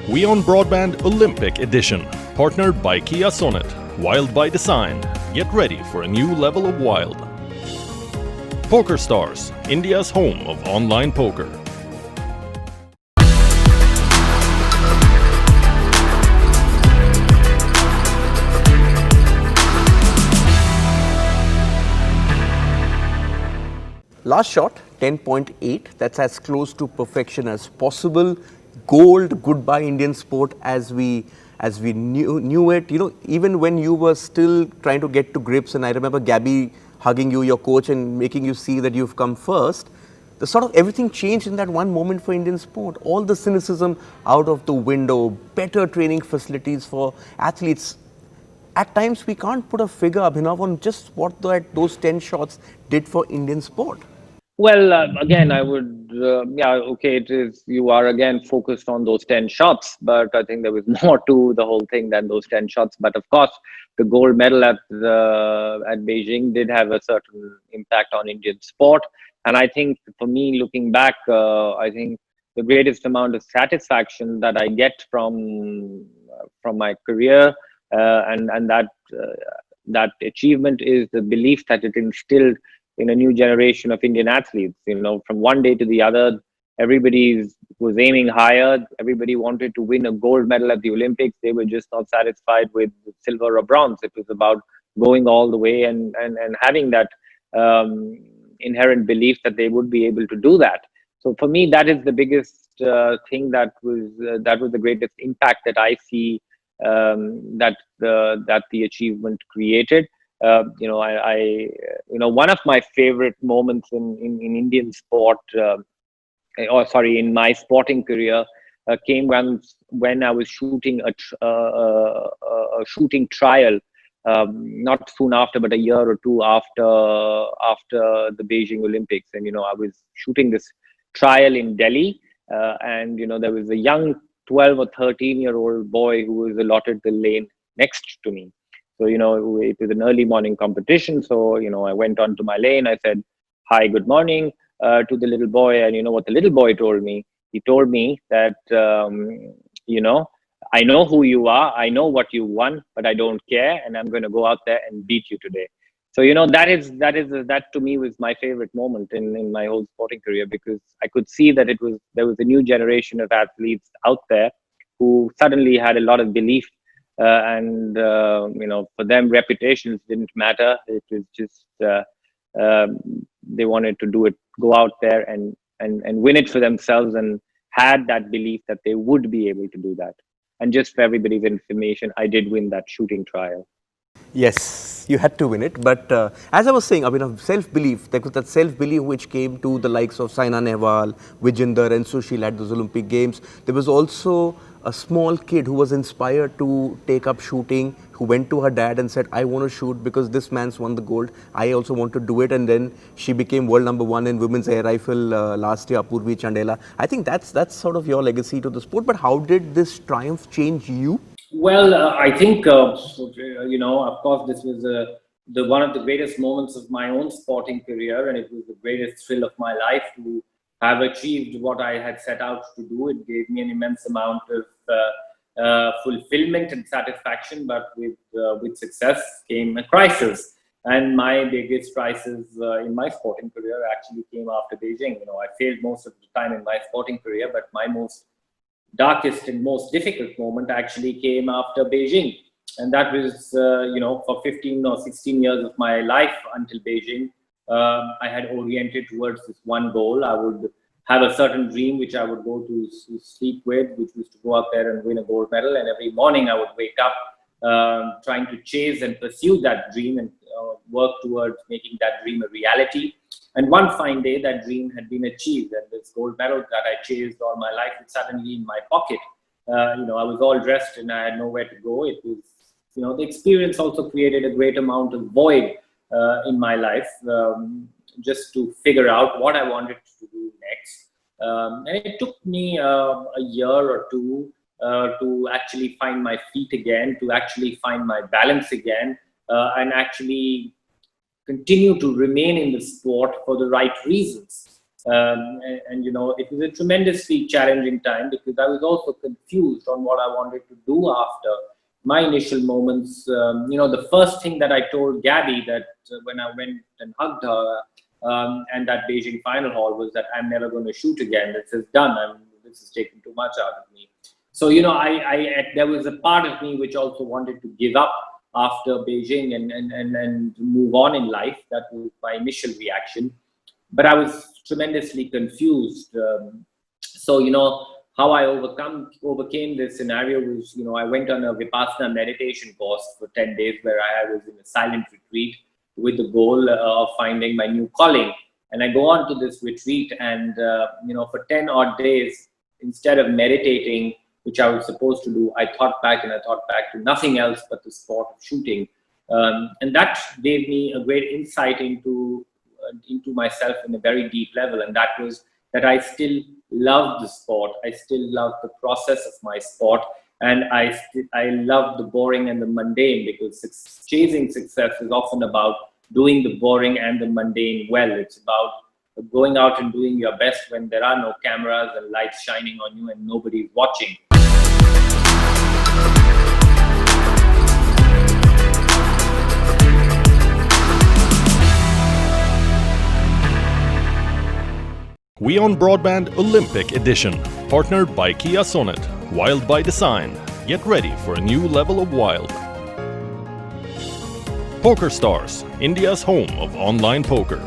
WION Broadband Olympic Edition, partnered by Kia Sonet. Wild by design. Get ready for a new level of wild. Poker Stars, India's home of online poker. Last shot, 10.8. That's as close to perfection as possible. Gold, goodbye Indian sport as we knew it. You know, even when you were still trying to get to grips, and I remember Gabby hugging you, your coach, and making you see that you've come first. The sort of everything changed in that one moment for Indian sport. All the cynicism out of the window, better training facilities for athletes. At times, we can't put a figure, Abhinav, on just what those 10 shots did for Indian sport. Well, again, I would, yeah, okay, it is, you are again focused on those 10 shots, but I think there was more to the whole thing than those 10 shots. But of course, the gold medal at Beijing did have a certain impact on Indian sport. And I think for me, looking back, I think the greatest amount of satisfaction that I get from my career and that achievement is the belief that it instilled in a new generation of Indian athletes. You know, from one day to the other, everybody was aiming higher. Everybody wanted to win a gold medal at the Olympics. They were just not satisfied with silver or bronze. It was about going all the way and having that inherent belief that they would be able to do that. So for me, that is the biggest thing that was the greatest impact that I see that the achievement created. You know, one of my favorite moments in Indian sport, in my sporting career, came when I was shooting a shooting trial, not soon after, but a year or two after the Beijing Olympics. And, you know, I was shooting this trial in Delhi, and, you know, there was a young 12 or 13-year-old boy who was allotted the lane next to me. So, you know, it was an early morning competition. So, you know, I went onto my lane. I said, "Hi, good morning," to the little boy. And you know what the little boy told me? He told me that, you know, "I know who you are. I know what you won, but I don't care. And I'm going to go out there and beat you today." So, you know, that to me was my favorite moment in my whole sporting career, because I could see that there was a new generation of athletes out there who suddenly had a lot of belief. You know, for them, reputations didn't matter. It was just they wanted to do it, go out there and win it for themselves, and had that belief that they would be able to do that. And just for everybody's information, I did win that shooting trial. Yes, you had to win it. But as I was saying, I mean, self-belief, that self-belief which came to the likes of Saina Nehwal, Vijinder and Sushil at those Olympic Games. There was also a small kid who was inspired to take up shooting, who went to her dad and said, "I want to shoot because this man's won the gold. I also want to do it." And then she became world #1 in women's air rifle last year, Apurvi Chandela. I think that's sort of your legacy to the sport. But how did this triumph change you? Well, I think, you know, of course, this was one of the greatest moments of my own sporting career, and it was the greatest thrill of my life to have achieved what I had set out to do. It gave me an immense amount of fulfillment and satisfaction, but with success came a crisis. And my biggest crisis in my sporting career actually came after Beijing. You know, I failed most of the time in my sporting career, but my most darkest and most difficult moment actually came after Beijing. And that was, you know, for 15 or 16 years of my life until Beijing, I had oriented towards this one goal. I would have a certain dream which I would go to sleep with, which was to go out there and win a gold medal. And every morning I would wake up trying to chase and pursue that dream and work towards making that dream a reality. And one fine day, that dream had been achieved, and this gold medal that I chased all my life was suddenly in my pocket. You know, I was all dressed and I had nowhere to go. It was, you know, the experience also created a great amount of void in my life, just to figure out what I wanted to do next. And it took me a year or two to actually find my feet again, to actually find my balance again, and actually continue to remain in the sport for the right reasons. And it was a tremendously challenging time because I was also confused on what I wanted to do after my initial moments. The first thing that I told Gabby that when I went and hugged her and that Beijing final hall was that I'm never going to shoot again. This is done. This has taken too much out of me. So, there was a part of me which also wanted to give up after Beijing and move on in life. That was my initial reaction. But I was tremendously confused. How I overcame this scenario was, I went on a Vipassana meditation course for 10 days where I was in a silent retreat with the goal of finding my new calling. And I go on to this retreat and, for 10 odd days, instead of meditating, which I was supposed to do, I thought back to nothing else but the sport of shooting. And that gave me a great insight into myself in a very deep level. And that was that I still love the sport. I still love the process of my sport. And I love the boring and the mundane, because chasing success is often about doing the boring and the mundane well. It's about going out and doing your best when there are no cameras and lights shining on you and nobody's watching. WION Broadband Olympic Edition, partnered by Kia Sonet, Wild by Design. Get ready for a new level of wild. PokerStars, India's home of online poker.